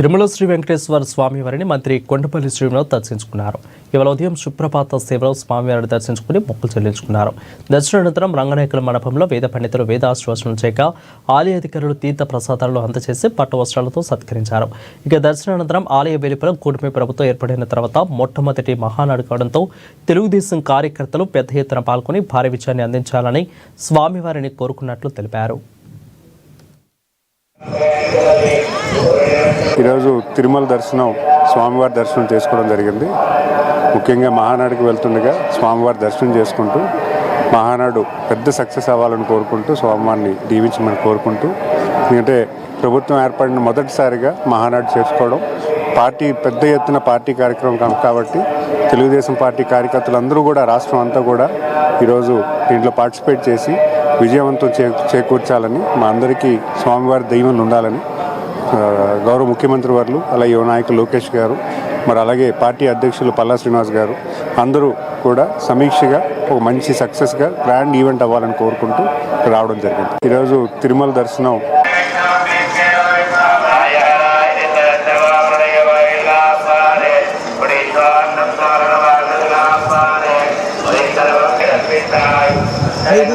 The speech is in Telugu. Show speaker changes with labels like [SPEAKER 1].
[SPEAKER 1] తిరుమల శ్రీ వెంకటేశ్వర స్వామి వారిని మంత్రి కొండపల్లి శ్రీనివాస్ దర్శించుకున్నారు. ఇవాళ ఉదయం సుప్రభాత సేవలో స్వామివారిని దర్శించుకుని మొక్కులు చెల్లించుకున్నారు. దర్శనానంతరం రంగనాయకుల మండపంలో వేద పండితులు వేదాశ్వాసనం చేయగా ఆలయ అధికారులు తీర్థ ప్రసాదాలను అందజేసి పట్టు వస్త్రాలతో సత్కరించారు. ఇక దర్శనానంతరం ఆలయ వెలుపల కూటమి ప్రభుత్వం ఏర్పడిన తర్వాత మొట్టమొదటి మహానాడు కావడంతో తెలుగుదేశం కార్యకర్తలు పెద్ద ఎత్తున పాల్గొని భారీ విజయాన్ని అందించాలని స్వామివారిని కోరుకున్నట్లు తెలిపారు.
[SPEAKER 2] ఈరోజు తిరుమల దర్శనం స్వామివారి దర్శనం చేసుకోవడం జరిగింది. ముఖ్యంగా మహానాడుకి వెళ్తుండగా స్వామివారి దర్శనం చేసుకుంటూ మహానాడు పెద్ద సక్సెస్ అవ్వాలని కోరుకుంటూ స్వామివారిని దీవించమని కోరుకుంటూ, ఎందుకంటే ప్రభుత్వం ఏర్పడిన మొదటిసారిగా మహానాడు చేసుకోవడం పార్టీ పెద్ద ఎత్తున పార్టీ కార్యక్రమం కాబట్టి తెలుగుదేశం పార్టీ కార్యకర్తలందరూ కూడా రాష్ట్రం అంతా కూడా ఈరోజు దీంట్లో పార్టిసిపేట్ చేసి విజయవంతం చేకూర్చాలని, మా అందరికీ స్వామివారి దైవం ఉండాలని గౌరవ ముఖ్యమంత్రి వారు, అలాగే యువ నాయకులు లోకేష్ గారు, మరి అలాగే పార్టీ అధ్యక్షులు పల్లా శ్రీనివాస్ గారు అందరూ కూడా సమీక్షగా ఒక మంచి సక్సెస్గా గ్రాండ్ ఈవెంట్ అవ్వాలని కోరుకుంటూ రావడం జరిగింది. ఈరోజు తిరుమల దర్శనం
[SPEAKER 3] ఐదు